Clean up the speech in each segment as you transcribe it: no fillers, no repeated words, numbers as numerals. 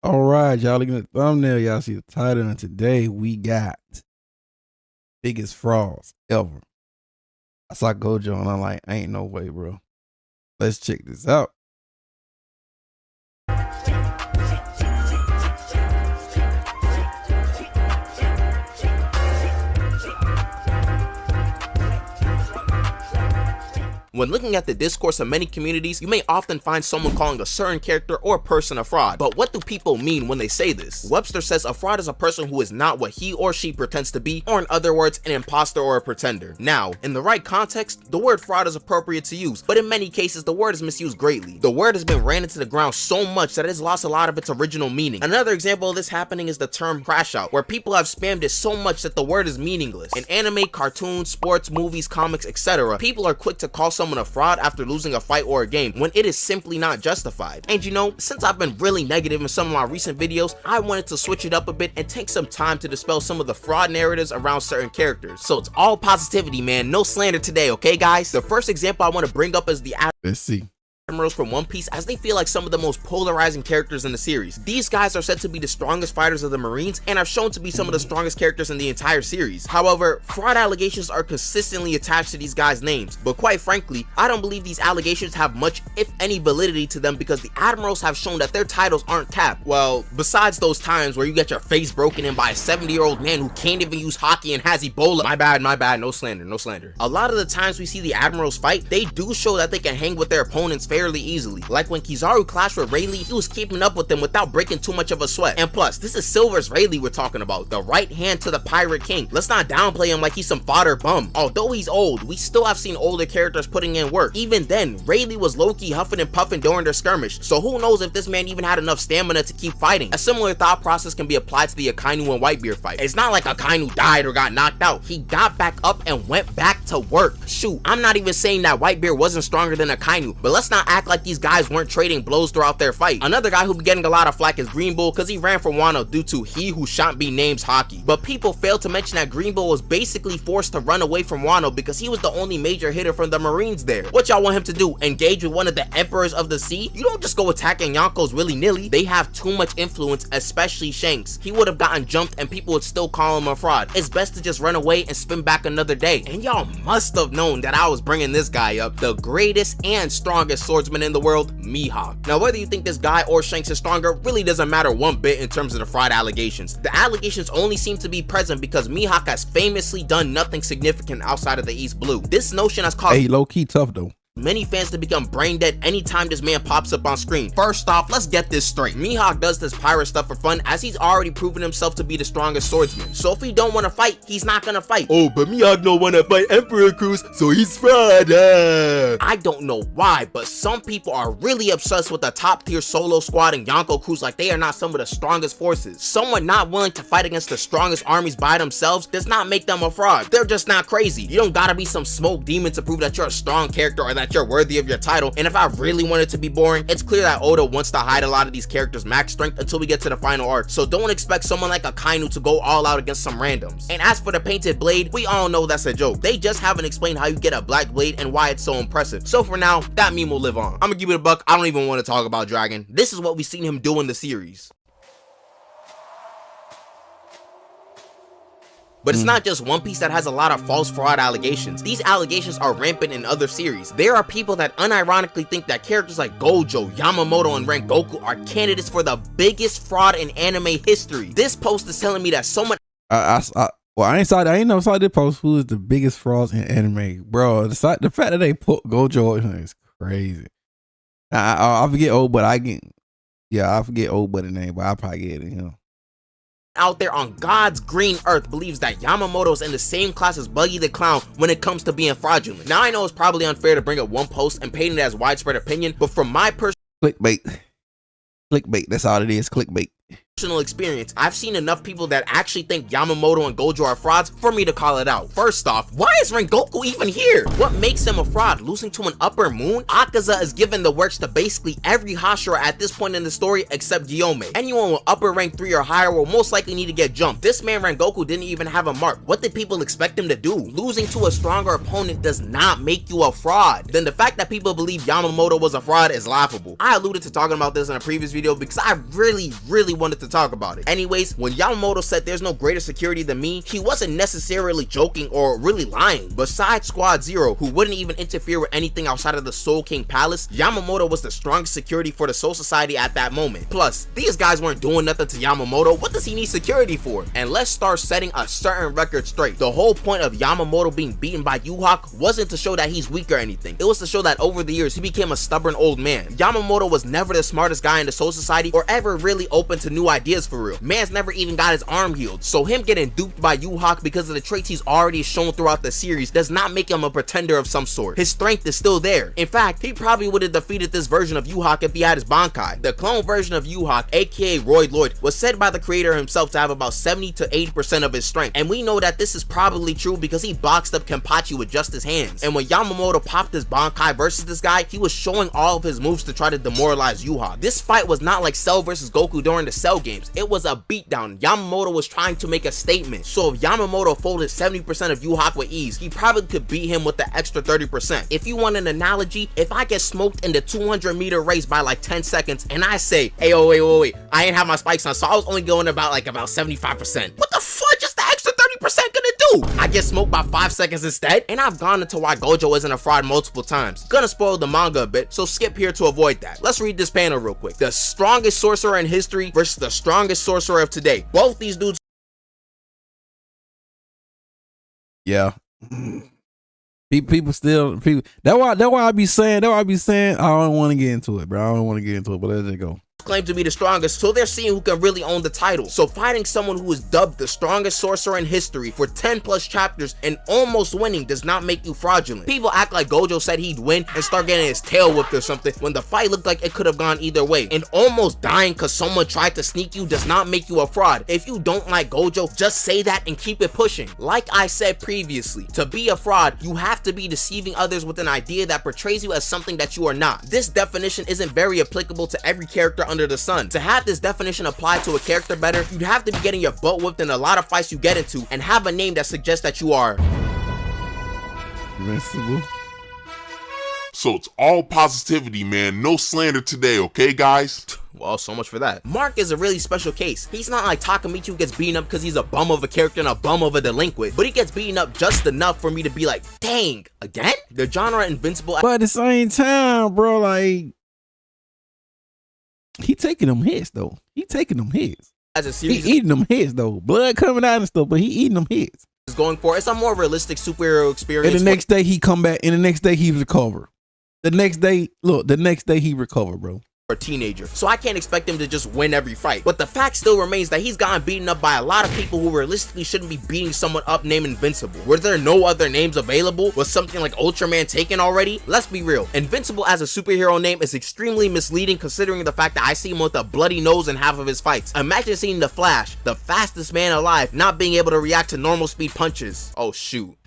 All right, y'all looking at the thumbnail, y'all see the title, and today we got biggest frauds ever. I saw Gojo and I'm like, ain't no way, bro. Let's check this out. When looking at the discourse of many communities, you may often find someone calling a certain character or person a fraud. But what do people mean when they say this? Webster says a fraud is a person who is not what he or she pretends to be, or in other words, an imposter or a pretender. Now, in the right context, the word fraud is appropriate to use, but in many cases, the word is misused greatly. The word has been ran into the ground so much that it has lost a lot of its original meaning. Another example of this happening is the term crash out, where people have spammed it so much that the word is meaningless. In anime, cartoons, sports, movies, comics, etc., people are quick to call someone a fraud after losing a fight or a game when it is simply not justified. And you know, since I've been really negative in some of my recent videos, I wanted to switch it up a bit and take some time to dispel some of the fraud narratives around certain characters. So it's all positivity, man, no slander today, okay guys? The first example I want to bring up is the Let's see. Admirals from One Piece, as they feel like some of the most polarizing characters in the series. These guys are said to be the strongest fighters of the Marines and are shown to be some of the strongest characters in the entire series. However, fraud allegations are consistently attached to these guys' names, but quite frankly, I don't believe these allegations have much, if any, validity to them because the Admirals have shown that their titles aren't capped. Well, besides those times where you get your face broken in by a 70-year-old man who can't even use hockey and has Ebola. My bad, no slander, no slander. A lot of the times we see the Admirals fight, they do show that they can hang with their opponents fairly easily. Like when Kizaru clashed with Rayleigh, he was keeping up with them without breaking too much of a sweat. And plus, this is Silver's Rayleigh we're talking about, the right hand to the Pirate King. Let's not downplay him like he's some fodder bum. Although he's old, we still have seen older characters putting in work. Even then, Rayleigh was low-key huffing and puffing during their skirmish, so who knows if this man even had enough stamina to keep fighting. A similar thought process can be applied to the Akainu and Whitebeard fight. It's not like Akainu died or got knocked out. He got back up and went back to work. Shoot, I'm not even saying that Whitebeard wasn't stronger than Akainu, but let's not act like these guys weren't trading blows throughout their fight. Another guy who be getting a lot of flack is Green Bull because he ran from Wano due to he who shan't be name's hockey. But people fail to mention that Green Bull was basically forced to run away from Wano because he was the only major hitter from the Marines there. What y'all want him to do? Engage with one of the emperors of the sea? You don't just go attacking Yonkos willy-nilly. They have too much influence, especially Shanks. He would have gotten jumped and people would still call him a fraud. It's best to just run away and spin back another day. And y'all must have known that I was bringing this guy up, the greatest and strongest swordsman in the world, Mihawk. Now, whether you think this guy or Shanks is stronger really doesn't matter one bit in terms of the fraud allegations. The allegations only seem to be present because Mihawk has famously done nothing significant outside of the East Blue. This notion has caused low-key tough though. Many fans to become brain dead anytime this man pops up on screen. First off, let's get this straight. Mihawk does this pirate stuff for fun as he's already proven himself to be the strongest swordsman. So if he don't want to fight, he's not gonna fight. Oh, but Mihawk don't want to fight Emperor Cruz, so he's fraud. I don't know why, but some people are really obsessed with the top tier solo squad and Yonko crews like they are not some of the strongest forces. Someone not willing to fight against the strongest armies by themselves does not make them a fraud. They're just not crazy. You don't gotta be some smoke demon to prove that you're a strong character or that you're worthy of your title. And if I really want it to be boring, it's clear that Oda wants to hide a lot of these characters' max strength until we get to the final arc. So don't expect someone like Akainu to go all out against some randoms. And as for the painted blade, we all know that's a joke. They just haven't explained how you get a black blade and why it's so impressive. So for now, that meme will live on. I'm gonna give it a buck. I don't even want to talk about Dragon. This is what we've seen him do in the series. But it's not just One Piece that has a lot of false fraud allegations. These allegations are rampant in other series. There are people that unironically think that characters like Gojo, Yamamoto, and Rengoku are candidates for the biggest fraud in anime history. This post is telling me that someone Well, I ain't never saw this post. Who is the biggest frauds in anime, bro? The fact that they put Gojo is crazy. I forget old, but I forget old buddy name, but I probably get it. out there on God's green earth believes that Yamamoto is in the same class as Buggy the Clown when it comes to being fraudulent. Now, I know it's probably unfair to bring up one post and paint it as widespread opinion, but from my personal Clickbait. That's all it is. Clickbait. experience, I've seen enough people that actually think Yamamoto and Gojo are frauds for me to call it out. First off, why is Rengoku even here? What makes him a fraud? Losing to an upper moon? Akaza is given the works to basically every Hashira at this point in the story except Gyome. Anyone with upper rank 3 or higher will most likely need to get jumped. This man Rengoku didn't even have a mark. What did people expect him to do? Losing to a stronger opponent does not make you a fraud. Then the fact that people believe Yamamoto was a fraud is laughable. I alluded to talking about this in a previous video because I really wanted to talk about it. Anyways, when Yamamoto said there's no greater security than me, he wasn't necessarily joking or really lying. Besides Squad Zero, who wouldn't even interfere with anything outside of the Soul King Palace, Yamamoto was the strongest security for the Soul Society at that moment. Plus, these guys weren't doing nothing to Yamamoto. What does he need security for? And let's start setting a certain record straight. The whole point of Yamamoto being beaten by Yu-Hawk wasn't to show that he's weak or anything. It was to show that over the years he became a stubborn old man. Yamamoto was never the smartest guy in the Soul Society or ever really open to new ideas for real. Man's never even got his arm healed. So him getting duped by Yu-Hawk because of the traits he's already shown throughout the series does not make him a pretender of some sort. His strength is still there. In fact, he probably would have defeated this version of Yu-Hawk if he had his Bankai. The clone version of Yu-Hawk, aka Royd Lloyd, was said by the creator himself to have about 70 to 80% of his strength. And we know that this is probably true because he boxed up Kenpachi with just his hands. And when Yamamoto popped his Bankai versus this guy, he was showing all of his moves to try to demoralize Yu-Hawk. This fight was not like Cell versus Goku during the Cell games. It was a beatdown. Yamamoto was trying to make a statement. So if Yamamoto folded 70% of Yu-Hawk with ease, he probably could beat him with the extra 30%. If you want an analogy, if I get smoked in the 200-meter race by like 10 seconds and I say, hey, oh, wait, I ain't have my spikes on, so I was only going about 75%. What the fuck is the extra 30% gonna do? I get smoked by 5 seconds instead? And I've gone into why Gojo isn't a fraud multiple times. Gonna spoil the manga a bit, so skip here to avoid that. Let's read this panel real quick. The strongest sorcerer in history versus the strongest sorcerer of today. Both these dudes. Yeah. People. That's why I be saying I don't want to get into it, bro. I don't want to get into it, but let it go. Claim to be the strongest, so they're seeing who can really own the title. So fighting someone who is dubbed the strongest sorcerer in history for 10 plus chapters and almost winning does not make you fraudulent. People act like Gojo said he'd win and start getting his tail whipped or something when the fight looked like it could have gone either way. And almost dying because someone tried to sneak you does not make you a fraud. If you don't like Gojo, just say that and keep it pushing. Like I said previously, to be a fraud, you have to be deceiving others with an idea that portrays you as something that you are not. This definition isn't very applicable to every character under the sun. To have this definition apply to a character better, you'd have to be getting your butt whipped in a lot of fights you get into and have a name that suggests that you are invincible. So it's all positivity, man. No slander today, okay, guys? Well, so much for that. Mark is a really special case. He's not like Takamichi who gets beaten up because he's a bum of a character and a bum of a delinquent, but he gets beaten up just enough for me to be like, dang, again? The genre Invincible. But at the same time, bro, like, he taking them hits though. He taking them hits. As a series, he eating them hits though. Blood coming out and stuff, but he eating them hits. Is going for it's a more realistic superhero experience. And the next day he come back, and the next day he recover. The next day he recover, bro. A teenager, so I can't expect him to just win every fight. But the fact still remains that he's gotten beaten up by a lot of people who realistically shouldn't be beating someone up named Invincible. Were there no other names available? Was something like Ultraman taken already? Let's be real. Invincible as a superhero name is extremely misleading considering the fact that I see him with a bloody nose in half of his fights. Imagine seeing the Flash, the fastest man alive, not being able to react to normal speed punches. Oh shoot.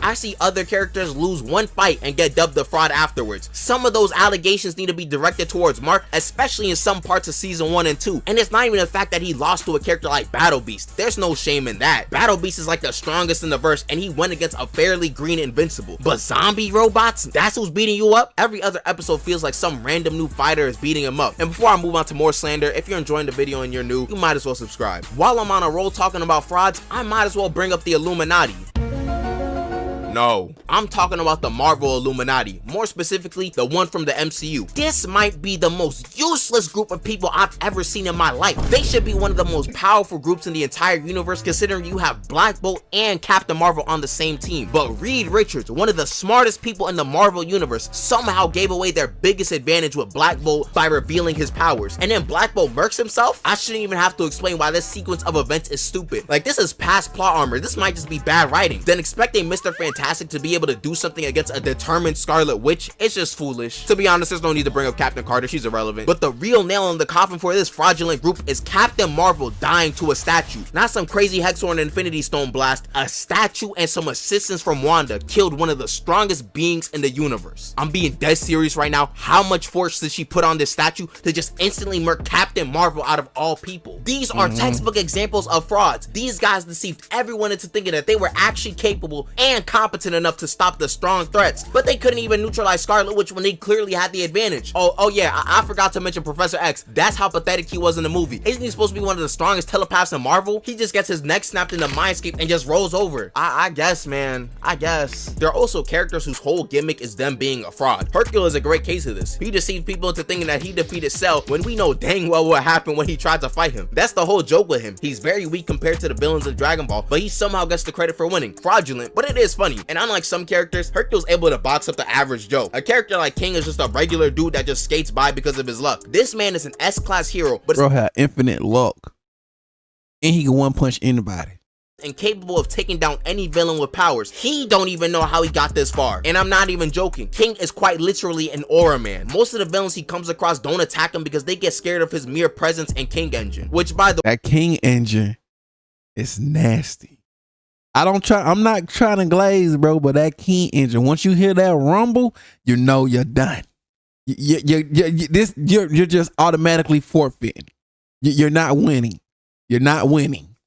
I see other characters lose one fight and get dubbed the fraud afterwards. Some of those allegations need to be directed towards Mark, especially in some parts of season 1 and 2. And it's not even the fact that he lost to a character like Battle Beast. There's no shame in that. Battle Beast is like the strongest in the verse and he went against a fairly green Invincible. But zombie robots? That's who's beating you up? Every other episode feels like some random new fighter is beating him up. And before I move on to more slander, if you're enjoying the video and you're new, you might as well subscribe. While I'm on a roll talking about frauds, I might as well bring up the Illuminati. No, I'm talking about the Marvel Illuminati, more specifically the one from the MCU. This might be the most useless group of people I've ever seen in my life. They should be one of the most powerful groups in the entire universe considering you have Black Bolt and Captain Marvel on the same team. But Reed Richards, one of the smartest people in the Marvel universe, somehow gave away their biggest advantage with Black Bolt by revealing his powers. And then Black Bolt murks himself? I shouldn't even have to explain why this sequence of events is stupid. Like, this is past plot armor. This might just be bad writing. Then expecting Mr. Fantastic fantastic to be able to do something against a determined Scarlet Witch, it's just foolish. To be honest, there's no need to bring up Captain Carter, she's irrelevant. But the real nail in the coffin for this fraudulent group is Captain Marvel dying to a statue. Not some crazy Hexhorn Infinity Stone blast, a statue and some assistance from Wanda killed one of the strongest beings in the universe. I'm being dead serious right now. How much force did she put on this statue to just instantly murk Captain Marvel out of all people? These are textbook examples of frauds. These guys deceived everyone into thinking that they were actually capable and competent enough to stop the strong threats, but they couldn't even neutralize Scarlet Witch when they clearly had the advantage. Oh yeah, I forgot to mention Professor X. That's how pathetic he was in the movie. Isn't he supposed to be one of the strongest telepaths in Marvel? He just gets his neck snapped in the mindscape and just rolls over. I guess, man. I guess. There are also characters whose whole gimmick is them being a fraud. Hercule is a great case of this. He deceived people into thinking that he defeated Cell when we know dang well what happened when he tried to fight him. That's the whole joke with him. He's very weak compared to the villains of Dragon Ball, but he somehow gets the credit for winning. Fraudulent, but it is funny. And unlike some characters, Hercule's able to box up the average Joe. A character like King is just a regular dude that just skates by because of his luck. This man is an S-class hero, but bro had infinite luck, and he can one punch anybody. Incapable of taking down any villain with powers. He don't even know how he got this far. And I'm not even joking. King is quite literally an aura man. Most of the villains he comes across don't attack him because they get scared of his mere presence and King Engine. Which by the that King Engine is nasty. I'm not trying to glaze, bro, but that King Engine, once you hear that rumble, you know you're done. You're just automatically forfeiting. You're not winning. You're not winning.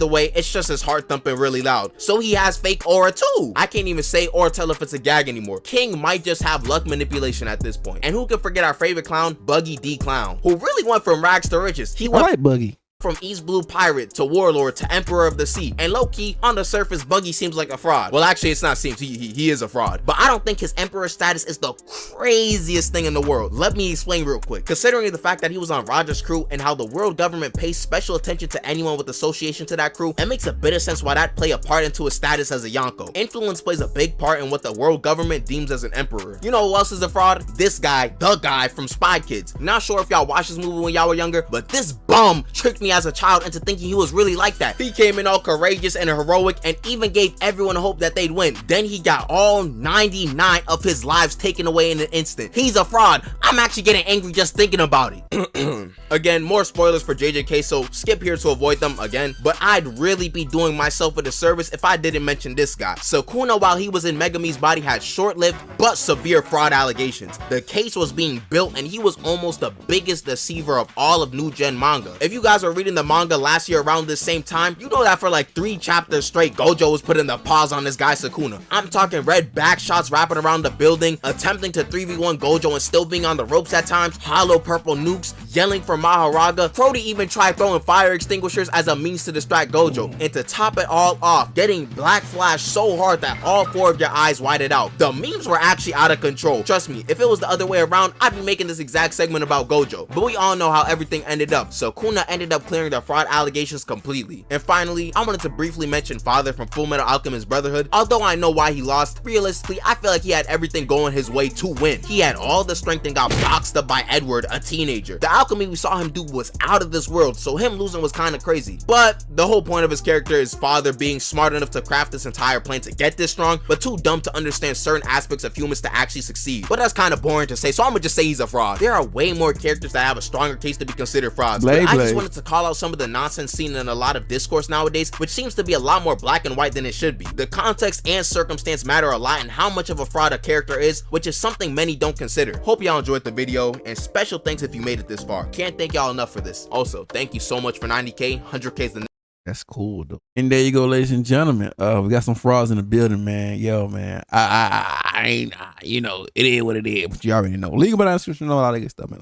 the way, it's just his heart thumping really loud. So he has fake aura too. I can't even say or tell if it's a gag anymore. King might just have luck manipulation at this point. And who can forget our favorite clown, Buggy D Clown, who really went from rags to riches. He went Buggy. From East Blue Pirate to Warlord to Emperor of the Sea. And low-key, on the surface, Buggy seems like a fraud. Well, actually, it's not seems, he is a fraud. But I don't think his Emperor status is the craziest thing in the world. Let me explain real quick. Considering the fact that he was on Roger's crew and how the world government pays special attention to anyone with association to that crew, it makes a bit of sense why that play a part into his status as a Yonko. Influence plays a big part in what the world government deems as an emperor. You know who else is a fraud? This guy, the guy from Spy Kids. Not sure if y'all watched this movie when y'all were younger, but this bum tricked me as a child into thinking he was really like that. He came in all courageous and heroic and even gave everyone hope that they'd win. Then he got all 99 of his lives taken away in an instant. He's a fraud. I'm actually getting angry just thinking about it. Again, more spoilers for JJK, so skip here to avoid them again, but I'd really be doing myself a disservice if I didn't mention this guy. Sukuna, while he was in Megami's body, had short-lived but severe fraud allegations. The case was being built and he was almost the biggest deceiver of all of new gen manga. If you guys are reading the manga last year around this same time, you know that for like 3 chapters straight, Gojo was putting the pause on this guy Sukuna. I'm talking red back shots wrapping around the building, attempting to 3v1 Gojo and still being on the ropes at times, hollow purple nukes, yelling for Maharaga. Crody even tried throwing fire extinguishers as a means to distract Gojo, and to top it all off, getting black flash so hard that all 4 of your eyes whited out. The memes were actually out of control. Trust me, if it was the other way around, I'd be making this exact segment about Gojo. But we all know how everything ended up. Sukuna ended up clearing the fraud allegations completely. And finally, I wanted to briefly mention Father from Fullmetal Alchemist Brotherhood. Although I know why he lost, realistically, I feel like he had everything going his way to win. He had all the strength and got boxed up by Edward, a teenager. The alchemy we saw him do was out of this world, so him losing was kind of crazy. But the whole point of his character is Father being smart enough to craft this entire plan to get this strong, but too dumb to understand certain aspects of humans to actually succeed. But that's kind of boring to say, so I'm gonna just say he's a fraud. There are way more characters that have a stronger case to be considered frauds. But I just wanted to call out some of the nonsense seen in a lot of discourse nowadays, which seems to be a lot more black and white than it should be. The context and circumstance matter a lot in how much of a fraud a character is, which is something many don't consider. Hope y'all enjoyed the video, and special thanks if you made it this far. Can't thank y'all enough for this. Also, thank you so much for 90K, 100K is the next. That's cool though. And there you go, ladies and gentlemen. We got some frauds in the building, man. Yo, man. I ain't, you know, it is what it is, but you already know. Legal by the description, all that good stuff, man.